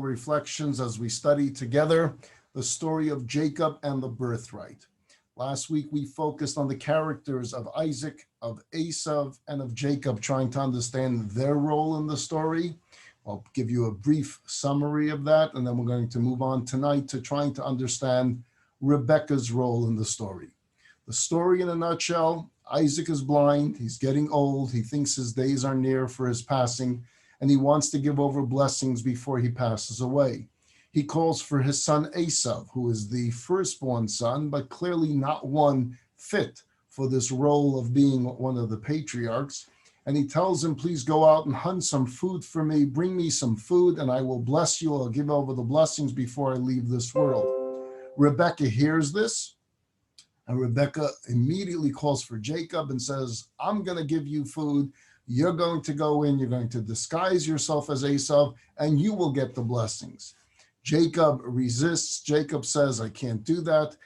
reflections as we study together the story of Jacob and the birthright. Last week we focused on the characters of Isaac, of Esav, and of Jacob, trying to understand their role in the story. I'll give you a brief summary of that, and then we're going to move on tonight to trying to understand Rebekah's role in the story. The story in a nutshell: Isaac is blind, he's getting old, he thinks his days are near for his passing, and he wants to give over blessings before he passes away. He calls for his son Esav, who is the firstborn son, but clearly not one fit for this role of being one of the patriarchs. And he tells him, please go out and hunt some food for me, bring me some food, and I will bless you. I'll give over the blessings before I leave this world. Rebekah hears this, and Rebekah immediately calls for Jacob and says, I'm going to give you food. You're going to go in, you're going to disguise yourself as Esav, and you will get the blessings. Jacob resists. Jacob says, I can't do that.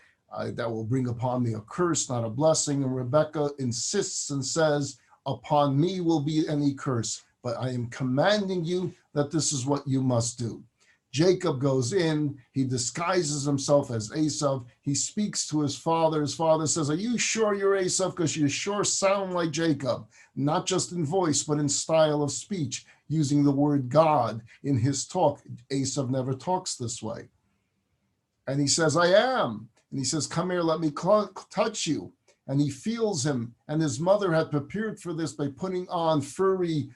That will bring upon me a curse, not a blessing. And Rebekah insists and says, upon me will be any curse, but I am commanding you that this is what you must do. Jacob goes in, he disguises himself as Esav. He speaks to his father. His father says, are you sure you're Esav? Because you sure sound like Jacob, not just in voice, but in style of speech, using the word God in his talk. Esav never talks this way. And he says, I am. And he says, come here, let me touch you. And he feels him. And his mother had prepared for this by putting on furry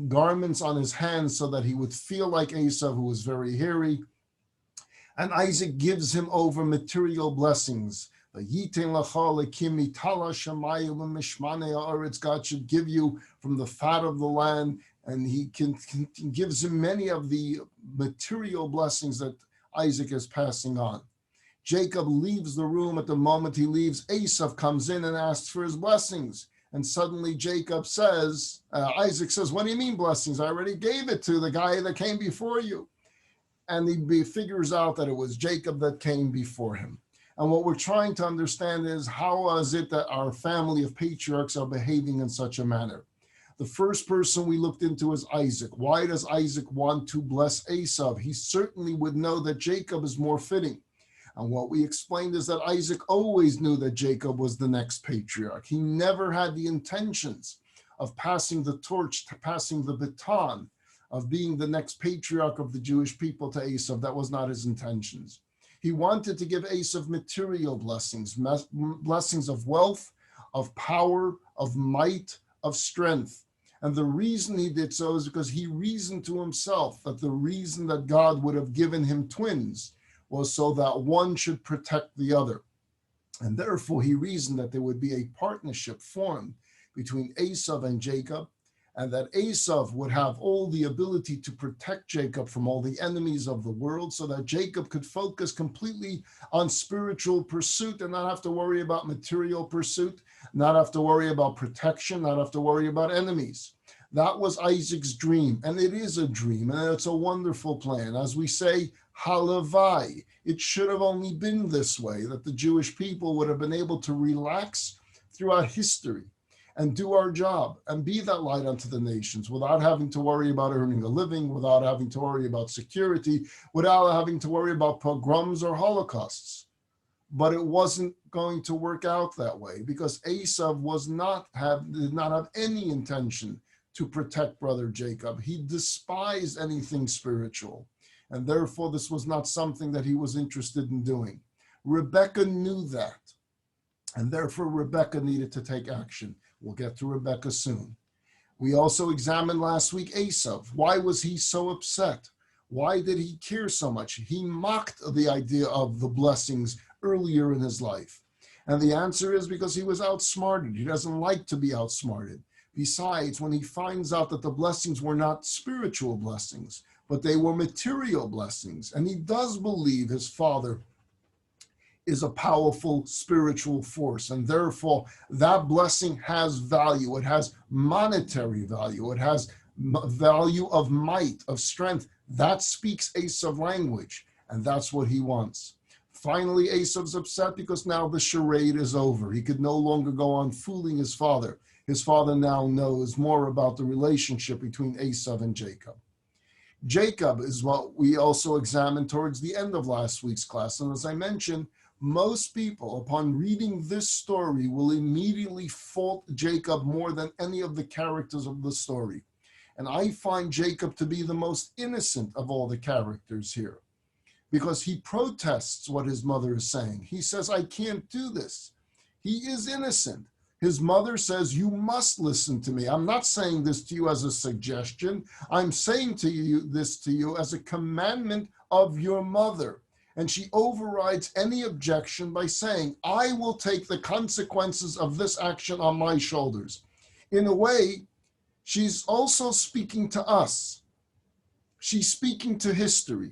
garments on his hands so that he would feel like Esav, who was very hairy. And Isaac gives him over material blessings. God should give you from the fat of the land. And he gives him many of the material blessings that Isaac is passing on. Jacob leaves the room. At the moment he leaves, Esav comes in and asks for his blessings. And suddenly Isaac says, what do you mean blessings? I already gave it to the guy that came before you. And he figures out that it was Jacob that came before him. And what we're trying to understand is, how is it that our family of patriarchs are behaving in such a manner? The first person we looked into is Isaac. Why does Isaac want to bless Esav? He certainly would know that Jacob is more fitting. And what we explained is that Isaac always knew that Jacob was the next patriarch. He never had the intentions of passing the torch, passing the baton, of being the next patriarch of the Jewish people to Esav. That was not his intentions. He wanted to give Esav material blessings, blessings of wealth, of power, of might, of strength. And the reason he did so is because he reasoned to himself that the reason that God would have given him twins was so that one should protect the other. And therefore he reasoned that there would be a partnership formed between Esav and Jacob, and that Esav would have all the ability to protect Jacob from all the enemies of the world, so that Jacob could focus completely on spiritual pursuit and not have to worry about material pursuit, not have to worry about protection, not have to worry about enemies. That was Isaac's dream, and it is a dream, and it's a wonderful plan. As we say, halavai, it should have only been this way, that the Jewish people would have been able to relax throughout history and do our job and be that light unto the nations without having to worry about earning a living, without having to worry about security, without having to worry about pogroms or holocausts. But it wasn't going to work out that way, because Esav did not have any intention to protect brother Jacob. He despised anything spiritual, and therefore this was not something that he was interested in doing. Rebekah knew that, and therefore Rebekah needed to take action. We'll get to Rebekah soon. We also examined last week Esav. Why was he so upset? Why did he care so much? He mocked the idea of the blessings earlier in his life. And the answer is because he was outsmarted. He doesn't like to be outsmarted. Besides, when he finds out that the blessings were not spiritual blessings, but they were material blessings, and he does believe his father is a powerful spiritual force, and therefore that blessing has value. It has monetary value. It has value of might, of strength. That speaks Esav language, and that's what he wants. Finally, Esav's upset because now the charade is over. He could no longer go on fooling his father. His father now knows more about the relationship between Esav and Jacob. Jacob is what we also examined towards the end of last week's class. And as I mentioned, most people, upon reading this story, will immediately fault Jacob more than any of the characters of the story. And I find Jacob to be the most innocent of all the characters here, because he protests what his mother is saying. He says, I can't do this. He is innocent. His mother says, you must listen to me. I'm not saying this to you as a suggestion. I'm saying to you this to you as a commandment of your mother. And she overrides any objection by saying, I will take the consequences of this action on my shoulders. In a way, she's also speaking to us. She's speaking to history.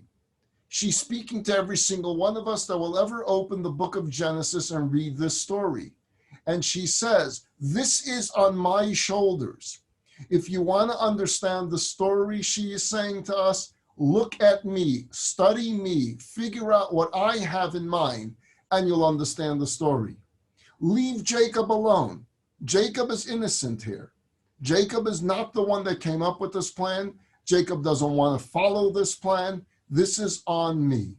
She's speaking to every single one of us that will ever open the book of Genesis and read this story. And she says, this is on my shoulders. If you want to understand the story, she is saying to us, look at me, study me, figure out what I have in mind, and you'll understand the story. Leave Jacob alone. Jacob is innocent here. Jacob is not the one that came up with this plan. Jacob doesn't want to follow this plan. This is on me.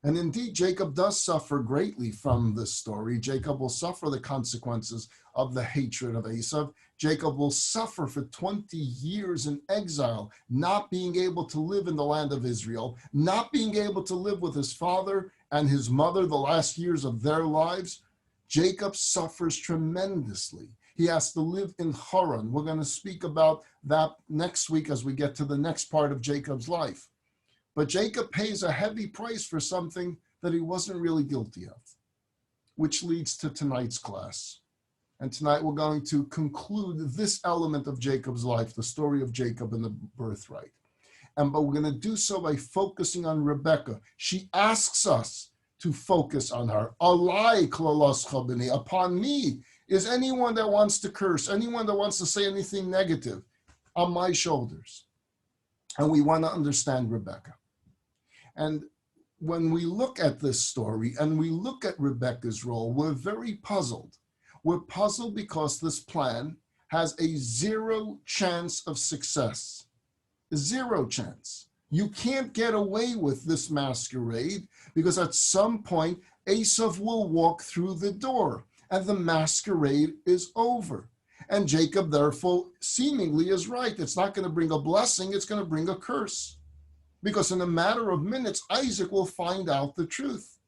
And indeed, Jacob does suffer greatly from this story. Jacob will suffer the consequences of the hatred of Esau. Jacob will suffer for 20 years in exile, not being able to live in the land of Israel, not being able to live with his father and his mother the last years of their lives. Jacob suffers tremendously. He has to live in Haran. We're going to speak about that next week as we get to the next part of Jacob's life. But Jacob pays a heavy price for something that he wasn't really guilty of, which leads to tonight's class. And tonight we're going to conclude this element of Jacob's life, the story of Jacob and the birthright. But we're going to do so by focusing on Rebekah. She asks us to focus on her. Alai klalos chabini, upon me is anyone that wants to curse, anyone that wants to say anything negative, on my shoulders. And we want to understand Rebekah. And when we look at this story and we look at Rebekah's role, we're very puzzled. We're puzzled because this plan has a 0 chance of success. 0 chance. You can't get away with this masquerade because at some point, Esau will walk through the door and the masquerade is over. And Jacob, therefore, seemingly is right. It's not going to bring a blessing, it's going to bring a curse. Because in a matter of minutes, Isaac will find out the truth.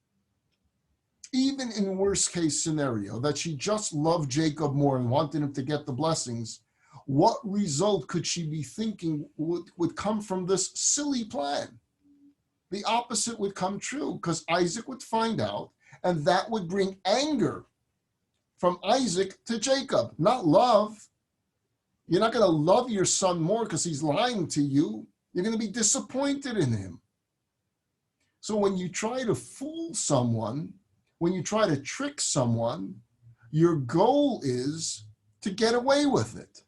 Even in worst case scenario, that she just loved Jacob more and wanted him to get the blessings, what result could she be thinking would come from this silly plan? The opposite would come true, because Isaac would find out, and that would bring anger from Isaac to Jacob, not love. You're not going to love your son more because he's lying to you. You're going to be disappointed in him. So when you try to fool someone, when you try to trick someone, your goal is to get away with it.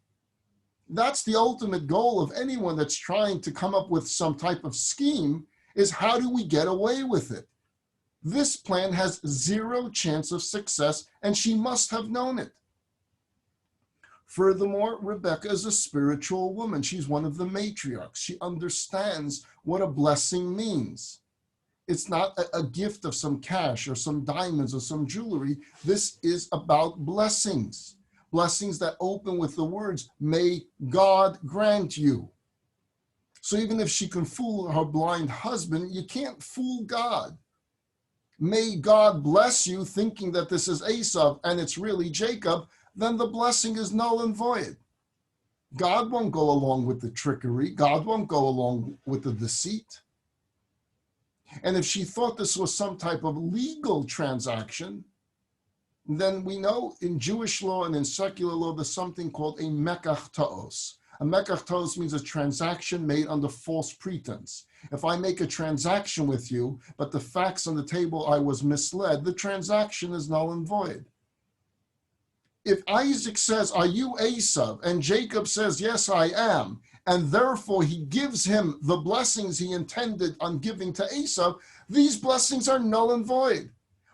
That's the ultimate goal of anyone that's trying to come up with some type of scheme, is how do we get away with it? This plan has 0 chance of success, and she must have known it. Furthermore, Rebekah is a spiritual woman. She's one of the matriarchs. She understands what a blessing means. It's not a gift of some cash or some diamonds or some jewelry. This is about blessings. Blessings that open with the words, may God grant you. So even if she can fool her blind husband, you can't fool God. May God bless you, thinking that this is Esau and it's really Jacob, then the blessing is null and void. God won't go along with the trickery. God won't go along with the deceit. And if she thought this was some type of legal transaction, then we know in Jewish law and in secular law, there's something called a mekach ta'os. A mekach ta'os means a transaction made under false pretense. If I make a transaction with you, but the facts on the table I was misled, the transaction is null and void. If Isaac says, are you Esau? And Jacob says, yes, I am. And therefore he gives him the blessings he intended on giving to Esau, these blessings are null and void.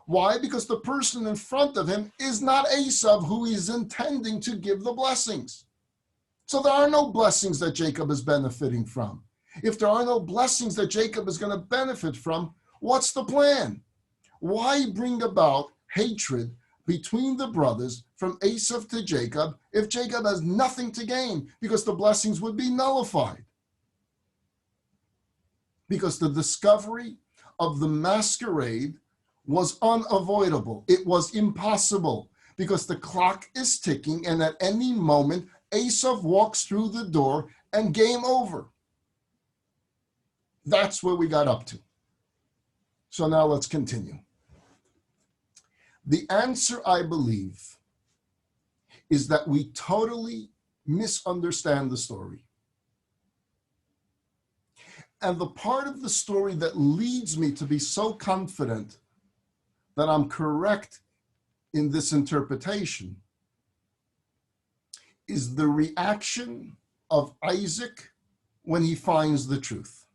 Why? Because the person in front of him is not Esau who he's intending to give the blessings. So there are no blessings that Jacob is benefiting from. If there are no blessings that Jacob is going to benefit from, what's the plan? Why bring about hatred between the brothers from Esau to Jacob if Jacob has nothing to gain? Because the blessings would be nullified. Because the discovery of the masquerade was unavoidable. It was impossible because the clock is ticking, and at any moment, Esau walks through the door and game over. That's where we got up to. So now let's continue. The answer, I believe, is that we totally misunderstand the story. And the part of the story that leads me to be so confident that I'm correct in this interpretation is the reaction of Isaac when he finds the truth.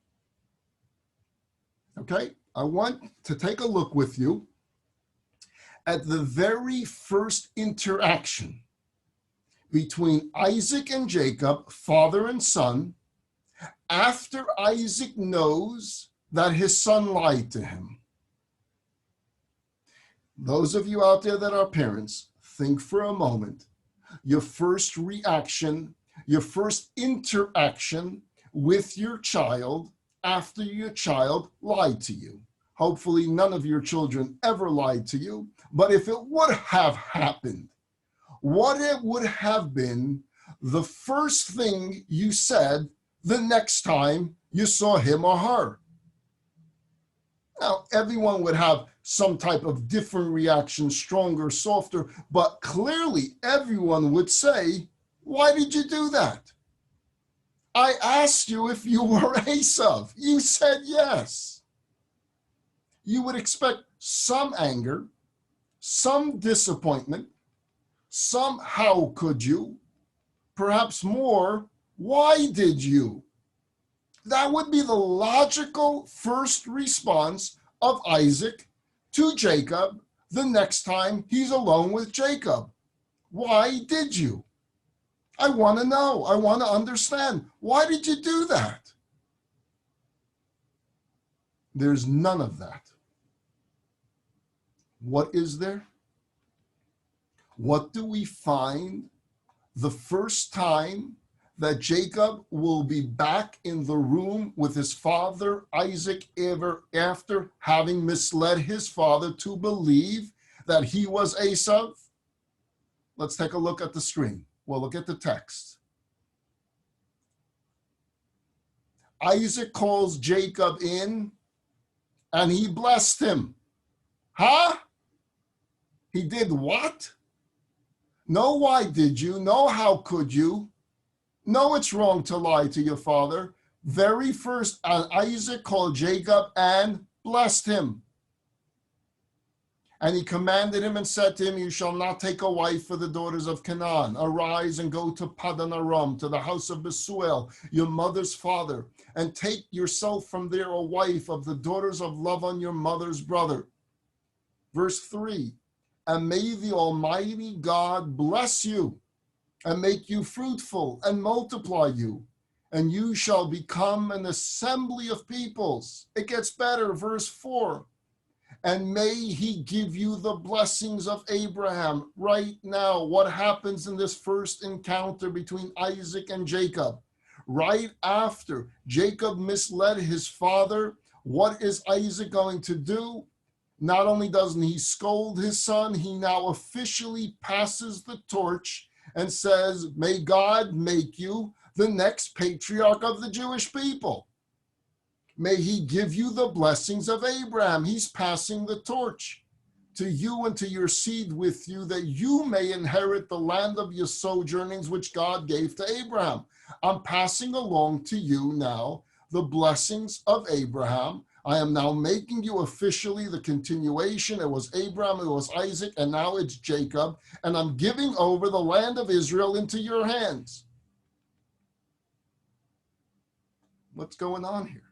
Okay, I want to take a look with you at the very first interaction between Isaac and Jacob, father and son, after Isaac knows that his son lied to him. Those of you out there that are parents, think for a moment. Your first reaction, your first interaction with your child after your child lied to you. Hopefully none of your children ever lied to you, but if it would have happened, what it would have been the first thing you said the next time you saw him or her? Now, everyone would have some type of different reaction, stronger, softer, but clearly everyone would say, why did you do that? I asked you if you were Esau. You said yes. You would expect some anger, some disappointment, some how could you, perhaps more, why did you? That would be the logical first response of Isaac to Jacob the next time he's alone with Jacob. Why did you? I want to know. I want to understand. Why did you do that? There's none of that. What is there? What do we find the first time that Jacob will be back in the room with his father Isaac ever after having misled his father to believe that he was Esau? Let's take a look at the screen. We'll look at the text. Isaac calls Jacob in and he blessed him. Huh? He did what? No, why did you? No, how could you? No, it's wrong to lie to your father. Very first, Isaac called Jacob and blessed him. And he commanded him and said to him, you shall not take a wife for the daughters of Canaan. Arise and go to Padan Aram, to the house of Besuel, your mother's father, and take yourself from there a wife of the daughters of Laban, your mother's brother. Verse 3, and may the Almighty God bless you and make you fruitful and multiply you, and you shall become an assembly of peoples. It gets better, verse 4. And may he give you the blessings of Abraham. Right now, what happens in this first encounter between Isaac and Jacob? Right after Jacob misled his father, what is Isaac going to do? Not only doesn't he scold his son, he now officially passes the torch and says, may God make you the next patriarch of the Jewish people. May he give you the blessings of Abraham. He's passing the torch to you and to your seed with you, that you may inherit the land of your sojournings, which God gave to Abraham. I'm passing along to you now the blessings of Abraham. I am now making you officially the continuation. It was Abraham, it was Isaac, and now it's Jacob. And I'm giving over the land of Israel into your hands. What's going on here?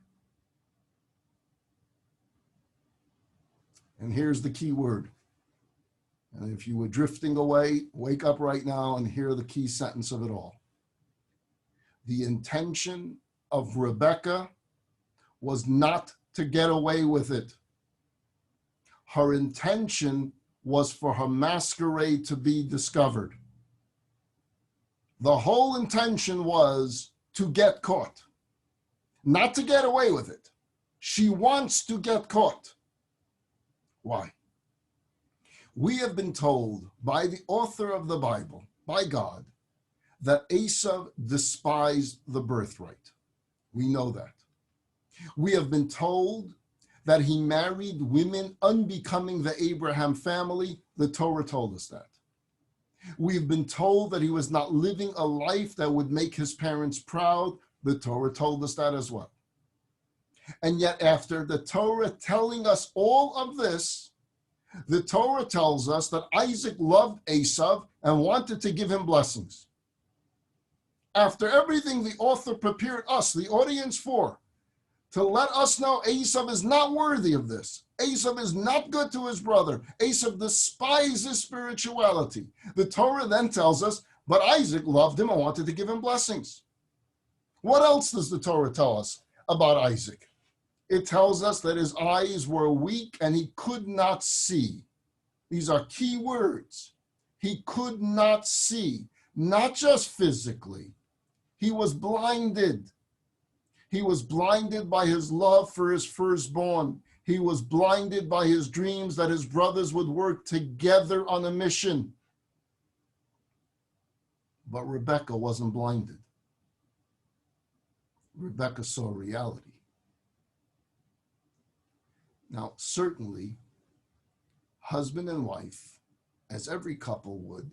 And here's the key word. And if you were drifting away, wake up right now and hear the key sentence of it all. The intention of Rebekah was not to get away with it. Her intention was for her masquerade to be discovered. The whole intention was to get caught, not to get away with it. She wants to get caught. Why? We have been told by the author of the Bible, by God, that Esau despised the birthright. We know that. We have been told that he married women unbecoming the Abraham family. The Torah told us that. We've been told that he was not living a life that would make his parents proud. The Torah told us that as well. And yet after the Torah telling us all of this, the Torah tells us that Isaac loved Esau and wanted to give him blessings. After everything the author prepared us, the audience, for, to let us know Esau is not worthy of this. Esau is not good to his brother. Esau despises spirituality. The Torah then tells us, but Isaac loved him and wanted to give him blessings. What else does the Torah tell us about Isaac? It tells us that his eyes were weak and he could not see. These are key words. He could not see, not just physically. He was blinded. He was blinded by his love for his firstborn. He was blinded by his dreams that his brothers would work together on a mission. But Rebekah wasn't blinded. Rebekah saw reality. Now, certainly, husband and wife, as every couple would,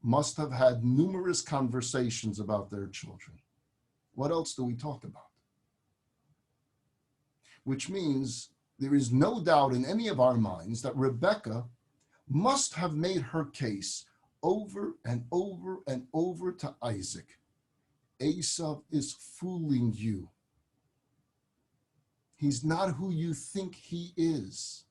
must have had numerous conversations about their children. What else do we talk about? Which means there is no doubt in any of our minds that Rebekah must have made her case over and over and over to Isaac. Esau is fooling you. He's not who you think he is.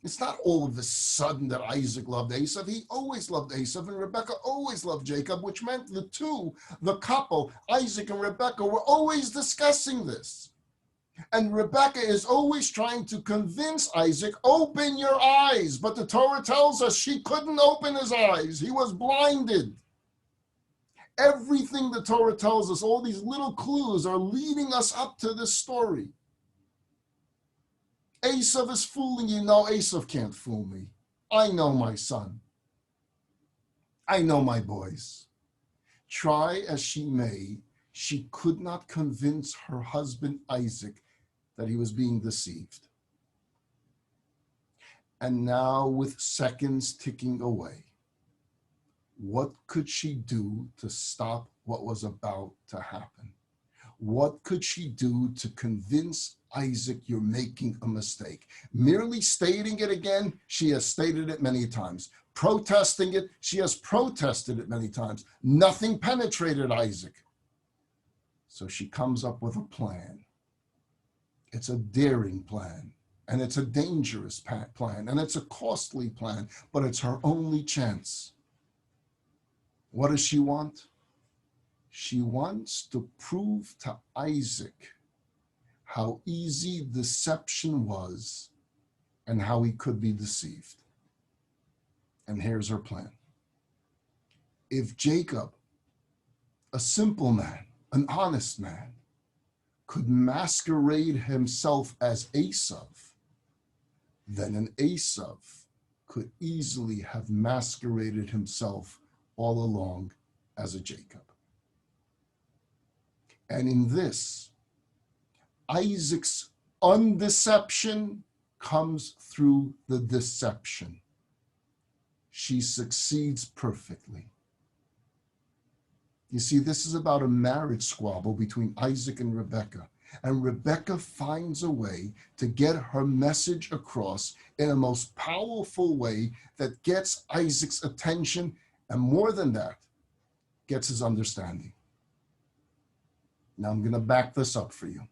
It's not all of a sudden that Isaac loved Esau. He always loved Esau, and Rebekah always loved Jacob, which meant the couple, Isaac and Rebekah, were always discussing this. And Rebekah is always trying to convince Isaac, open your eyes. But the Torah tells us she couldn't open his eyes. He was blinded. Everything the Torah tells us, all these little clues are leading us up to this story. Esau is fooling you. No, Esau can't fool me. I know my son. I know my boys. Try as she may, she could not convince her husband Isaac that he was being deceived. And now, with seconds ticking away, what could she do to stop what was about to happen? What could she do to convince Isaac, you're making a mistake? Merely stating it again, she has stated it many times. Protesting it, she has protested it many times. Nothing penetrated Isaac. So she comes up with a plan. It's a daring plan, and it's a dangerous plan, and it's a costly plan, but it's her only chance. What does she want? She wants to prove to Isaac how easy deception was and how he could be deceived. And here's her plan. If Jacob, a simple man, an honest man, could masquerade himself as Esau, then an Esau could easily have masqueraded himself all along as a Jacob. And in this, Isaac's undeception comes through the deception. She succeeds perfectly. You see, this is about a marriage squabble between Isaac and Rebekah. And Rebekah finds a way to get her message across in a most powerful way that gets Isaac's attention, and more than that, gets his understanding. Now I'm going to back this up for you.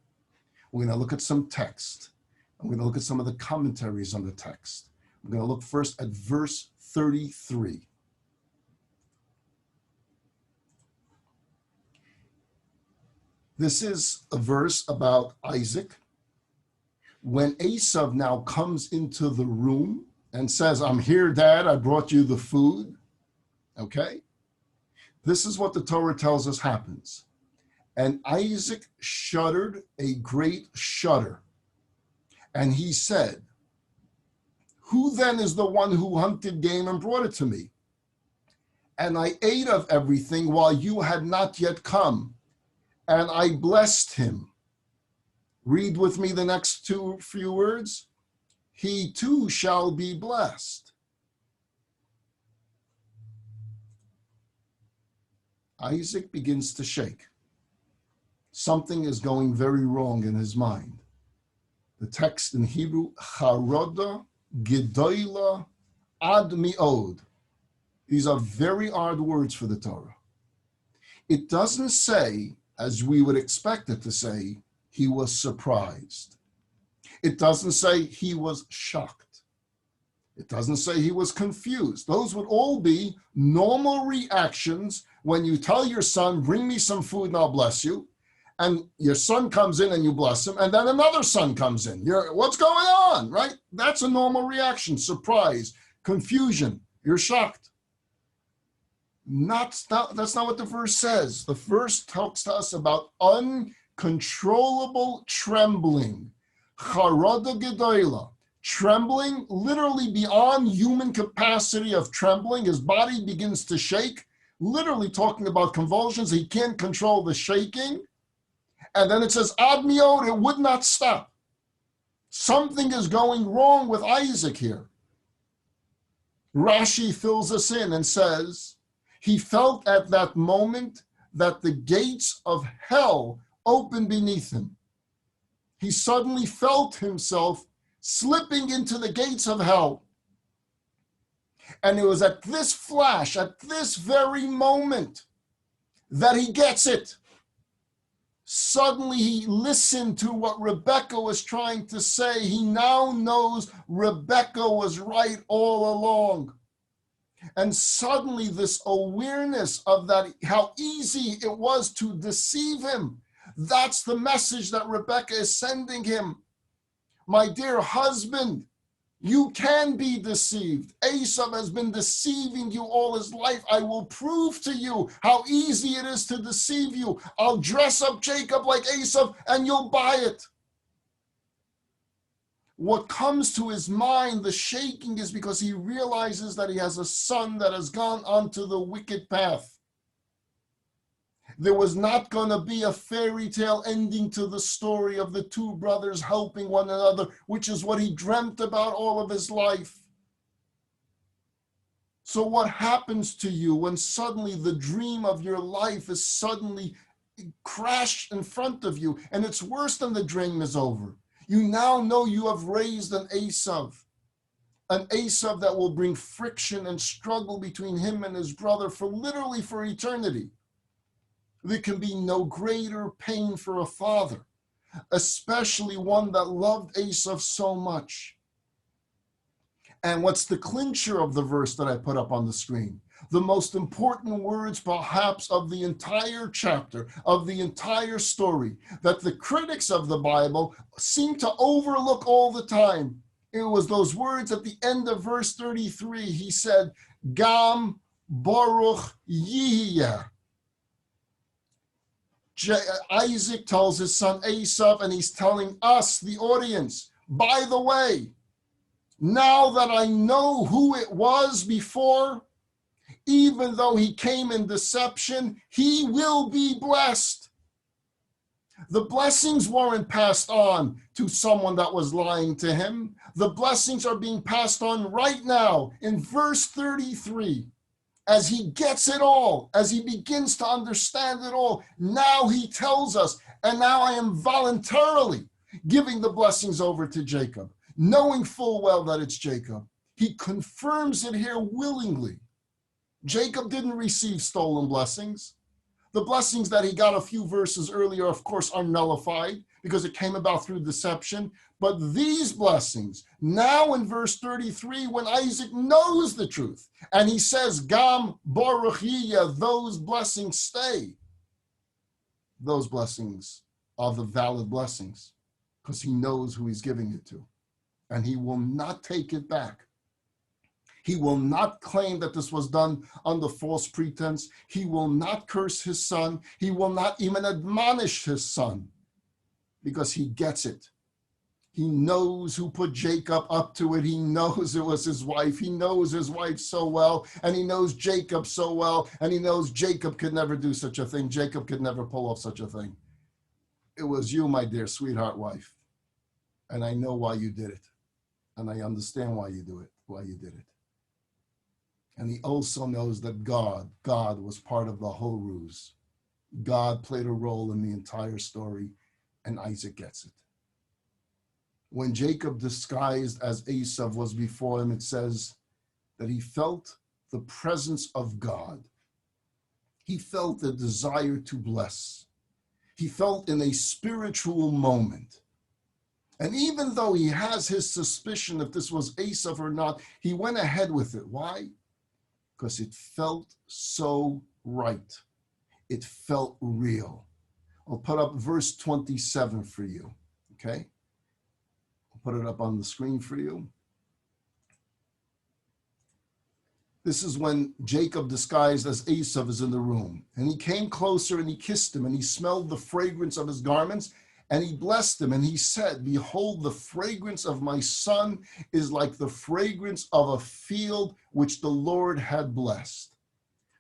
We're going to look at some text. I'm going to look at some of the commentaries on the text. I'm going to look first at verse 33. This is a verse about Isaac. When Esau now comes into the room and says, I'm here, Dad, I brought you the food. Okay? This is what the Torah tells us happens. And Isaac shuddered a great shudder. And he said, who then is the one who hunted game and brought it to me? And I ate of everything while you had not yet come. And I blessed him. Read with me the next few words. He too shall be blessed. Isaac begins to shake. Something is going very wrong in his mind. The text in Hebrew, charoda gedola ad mi'od. These are very odd words for the Torah. It doesn't say, as we would expect it to say, he was surprised. It doesn't say he was shocked. It doesn't say he was confused. Those would all be normal reactions when you tell your son, bring me some food and I'll bless you. And your son comes in and you bless him. And then another son comes in. What's going on, right? That's a normal reaction. Surprise, confusion. You're shocked. That's not what the verse says. The verse talks to us about uncontrollable trembling. Charada gedola. Trembling, literally beyond human capacity of trembling. His body begins to shake. Literally talking about convulsions. He can't control the shaking. And then it says, ad miod, it would not stop. Something is going wrong with Isaac here. Rashi fills us in and says, he felt at that moment that the gates of hell opened beneath him. He suddenly felt himself slipping into the gates of hell. And it was at this flash, at this very moment, that he gets it. Suddenly he listened to what Rebecca was trying to say. He now knows Rebecca was right all along. And suddenly this awareness of that, how easy it was to deceive him. That's the message that Rebecca is sending him. My dear husband, you can be deceived. Esau has been deceiving you all his life. I will prove to you how easy it is to deceive you. I'll dress up Jacob like Esau and you'll buy it. What comes to his mind, the shaking, is because he realizes that he has a son that has gone onto the wicked path. There was not going to be a fairy tale ending to the story of the two brothers helping one another, which is what he dreamt about all of his life. So what happens to you when suddenly the dream of your life is suddenly crashed in front of you, and it's worse than the dream is over? You now know you have raised an Esau that will bring friction and struggle between him and his brother for eternity. There can be no greater pain for a father, especially one that loved Esau so much. And what's the clincher of the verse that I put up on the screen? The most important words perhaps of the entire chapter, of the entire story, that the critics of the Bible seem to overlook all the time. It was those words at the end of verse 33. He said, Gam Baruch Yihya. Isaac tells his son Esau, and he's telling us, the audience, by the way, now that I know who it was before, even though he came in deception, he will be blessed. The blessings weren't passed on to someone that was lying to him. The blessings are being passed on right now in verse 33. As he gets it all, as he begins to understand it all, now he tells us, and now I am voluntarily giving the blessings over to Jacob, knowing full well that it's Jacob. He confirms it here willingly. Jacob didn't receive stolen blessings. The blessings that he got a few verses earlier, of course, are nullified because it came about through deception. But these blessings, now in verse 33, when Isaac knows the truth, and he says, Gam Baruch Yihya, those blessings stay. those blessings are the valid blessings because he knows who he's giving it to. And he will not take it back. He will not claim that this was done under false pretense. He will not curse his son. He will not even admonish his son because he gets it. He knows who put Jacob up to it. He knows it was his wife. He knows his wife so well, and he knows Jacob so well, and he knows Jacob could never do such a thing. Jacob could never pull off such a thing. It was you, my dear sweetheart wife, and I know why you did it, and I understand why you did it. And he also knows that God was part of the whole ruse. God played a role in the entire story, and Isaac gets it. When Jacob disguised as Esau was before him, it says that he felt the presence of God. He felt the desire to bless. He felt in a spiritual moment. And even though he has his suspicion if this was Esau or not, he went ahead with it. Why? Because it felt so right. It felt real. I'll put up verse 27 for you, okay? I'll put it up on the screen for you. This is when Jacob, disguised as Esau, is in the room. And he came closer and he kissed him, and he smelled the fragrance of his garments, and he blessed him. And he said, behold, the fragrance of my son is like the fragrance of a field which the Lord had blessed.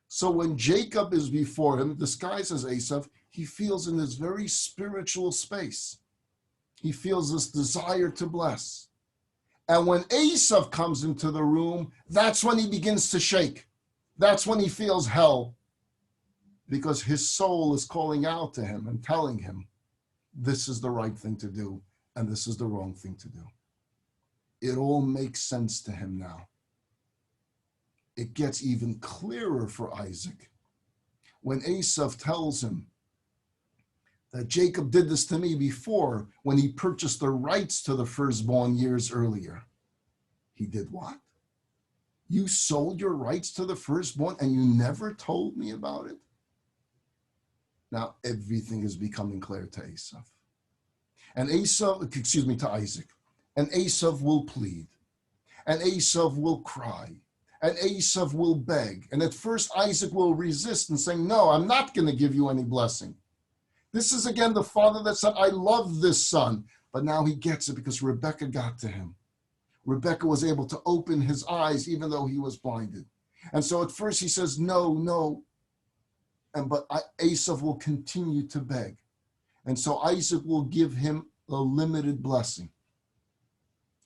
So when Jacob is before him, disguised as Esau, he feels in this very spiritual space. He feels this desire to bless. And when Esau comes into the room, that's when he begins to shake. That's when he feels hell, because his soul is calling out to him and telling him, this is the right thing to do, and this is the wrong thing to do. It all makes sense to him now. It gets even clearer for Isaac when Esau tells him that Jacob did this to me before when he purchased the rights to the firstborn years earlier. He did what? You sold your rights to the firstborn and you never told me about it? Now everything is becoming clear to Esau. And to Isaac. And Esau will plead. And Esau will cry. And Esau will beg. And at first Isaac will resist and say, no, I'm not going to give you any blessing. This is again the father that said, I love this son. But now he gets it because Rebekah got to him. Rebekah was able to open his eyes even though he was blinded. And so at first he says, no. But Esau will continue to beg. And so Isaac will give him a limited blessing.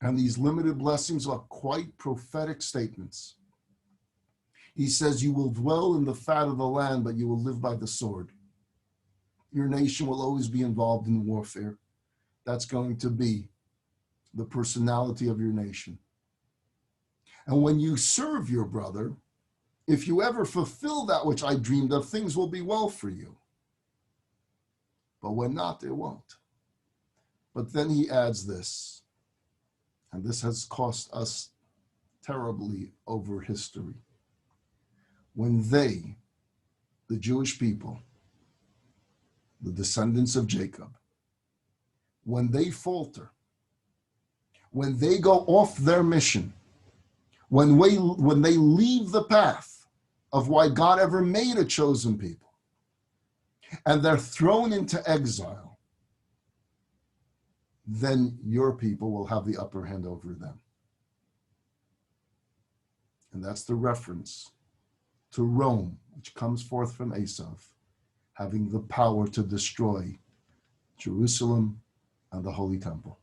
And these limited blessings are quite prophetic statements. He says, you will dwell in the fat of the land, but you will live by the sword. Your nation will always be involved in warfare. That's going to be the personality of your nation. And when you serve your brother, if you ever fulfill that which I dreamed of, things will be well for you. But when not, it won't. But then he adds this, and this has cost us terribly over history. When they, the Jewish people, the descendants of Jacob, when they falter, when they go off their mission, when they leave the path of why God ever made a chosen people, and they're thrown into exile, then your people will have the upper hand over them. And that's the reference to Rome, which comes forth from Esau, having the power to destroy Jerusalem and the Holy Temple.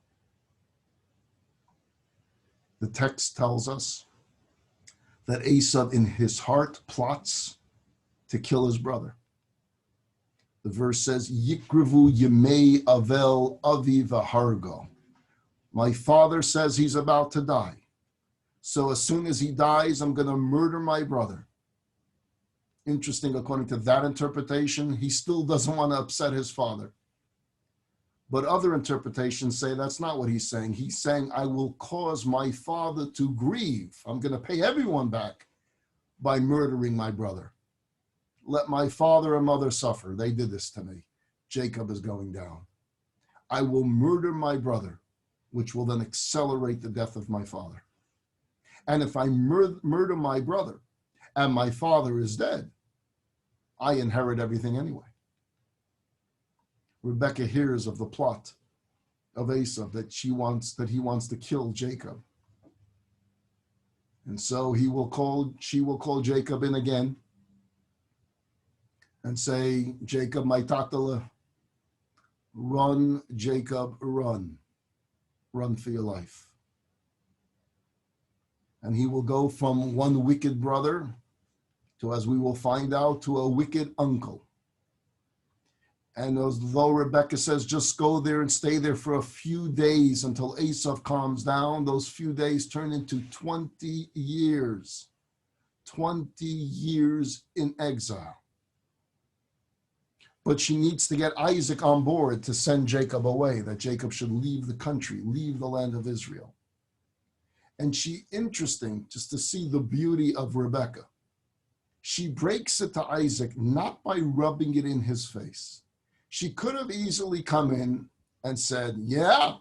The text tells us that Esau in his heart plots to kill his brother. The verse says, Yikrivu Yemei Avel Avi Vahargo. My father says he's about to die. So as soon as he dies, I'm going to murder my brother. Interesting, according to that interpretation, he still doesn't want to upset his father. But other interpretations say that's not what he's saying. He's saying, I will cause my father to grieve. I'm going to pay everyone back by murdering my brother. Let my father and mother suffer. They did this to me. Jacob is going down. I will murder my brother, which will then accelerate the death of my father. And if I murder my brother and my father is dead, I inherit everything anyway. Rebekah hears of the plot of Esau that he wants to kill Jacob. And so she will call Jacob in again and say, Jacob, my tatala, run, Jacob, run. Run for your life. And he will go from one wicked brother to, as we will find out, to a wicked uncle. And as though Rebekah says, just go there and stay there for a few days until Esau calms down, those few days turn into 20 years. 20 years in exile. But she needs to get Isaac on board to send Jacob away, that Jacob should leave the country, leave the land of Israel. And interesting just to see the beauty of Rebekah. She breaks it to Isaac not by rubbing it in his face. She could have easily come in and said, yeah,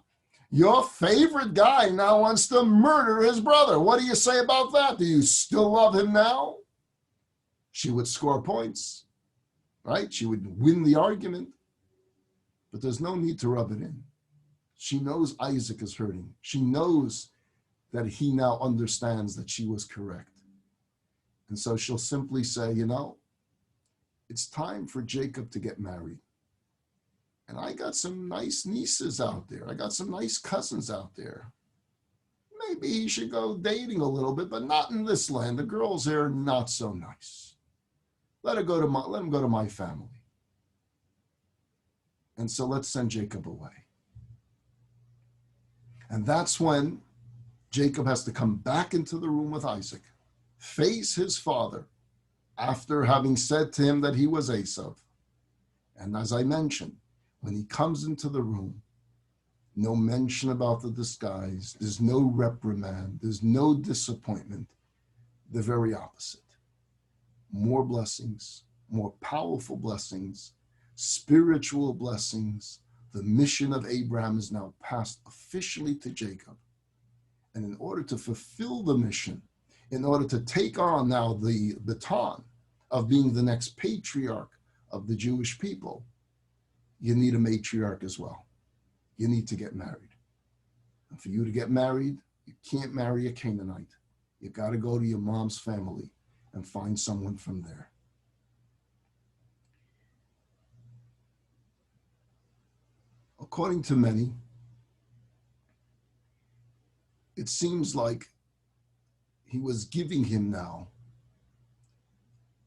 your favorite guy now wants to murder his brother. What do you say about that? Do you still love him now? She would score points, right? She would win the argument. But there's no need to rub it in. She knows Isaac is hurting. She knows that he now understands that she was correct. And so she'll simply say, it's time for Jacob to get married. And I got some nice nieces out there. I got some nice cousins out there. Maybe he should go dating a little bit, but not in this land. The girls there are not so nice. Let him go to my family. And so let's send Jacob away. And that's when Jacob has to come back into the room with Isaac, face his father, after having said to him that he was Esau. And as I mentioned, when he comes into the room, no mention about the disguise, there's no reprimand, there's no disappointment, the very opposite. More blessings, more powerful blessings, spiritual blessings. The mission of Abraham is now passed officially to Jacob. And in order to fulfill the mission, in order to take on now the baton of being the next patriarch of the Jewish people, you need a matriarch as well. You need to get married. And for you to get married, you can't marry a Canaanite. You got to go to your mom's family and find someone from there. According to many, it seems like he was giving him now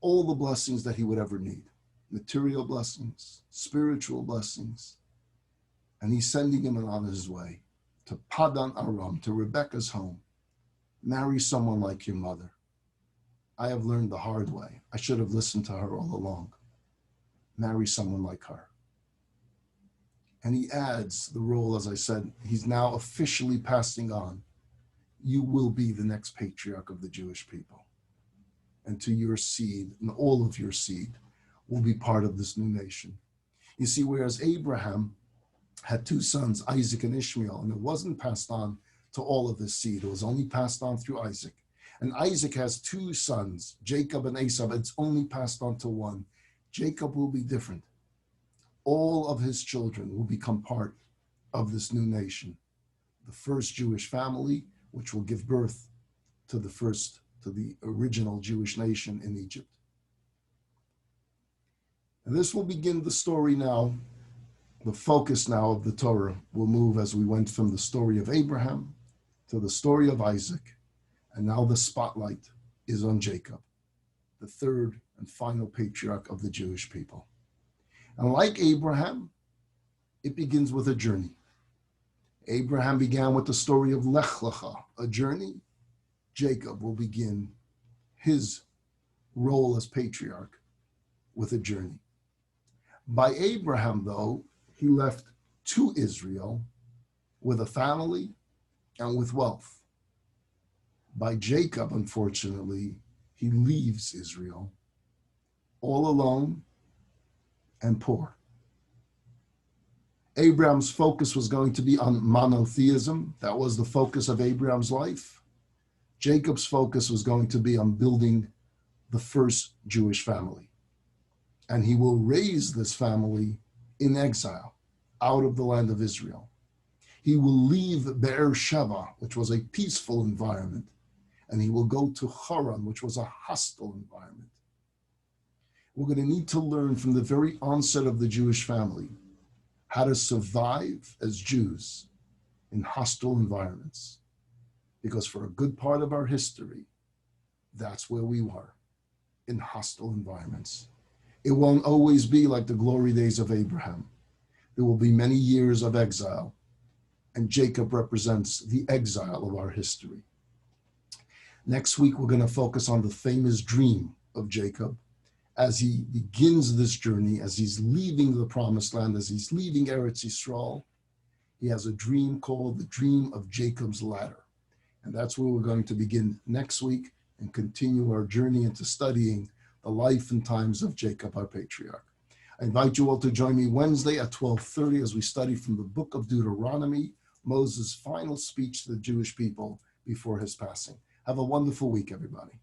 all the blessings that he would ever need. Material blessings, spiritual blessings. And he's sending him on his way to Padan Aram, to Rebekah's home. Marry someone like your mother. I have learned the hard way. I should have listened to her all along. Marry someone like her. And he adds the role, as I said, he's now officially passing on. You will be the next patriarch of the Jewish people. And to your seed, and all of your seed, will be part of this new nation. You see, whereas Abraham had two sons, Isaac and Ishmael, and it wasn't passed on to all of his seed. It was only passed on through Isaac. And Isaac has two sons, Jacob and Esau, but it's only passed on to one. Jacob will be different. All of his children will become part of this new nation. The first Jewish family, which will give birth to the original Jewish nation in Egypt. And this will begin the story now. The focus now of the Torah will move as we went from the story of Abraham to the story of Isaac. And now the spotlight is on Jacob, the third and final patriarch of the Jewish people. And like Abraham, it begins with a journey. Abraham began with the story of Lech Lecha, a journey. Jacob will begin his role as patriarch with a journey. By Abraham, though, he left to Israel with a family and with wealth. By Jacob, unfortunately, he leaves Israel all alone and poor. Abraham's focus was going to be on monotheism. That was the focus of Abraham's life. Jacob's focus was going to be on building the first Jewish family. And he will raise this family in exile out of the land of Israel. He will leave Beersheba, which was a peaceful environment, and he will go to Haran, which was a hostile environment. We're going to need to learn from the very onset of the Jewish family how to survive as Jews in hostile environments. Because for a good part of our history, that's where we were, in hostile environments. It won't always be like the glory days of Abraham. There will be many years of exile, and Jacob represents the exile of our history. Next week, we're going to focus on the famous dream of Jacob as he begins this journey, as he's leaving the promised land, as he's leaving Eretz Yisrael. He has a dream called the dream of Jacob's ladder. And that's where we're going to begin next week and continue our journey into studying the life and times of Jacob, our patriarch. I invite you all to join me Wednesday at 12:30 as we study from the book of Deuteronomy, Moses' final speech to the Jewish people before his passing. Have a wonderful week, everybody.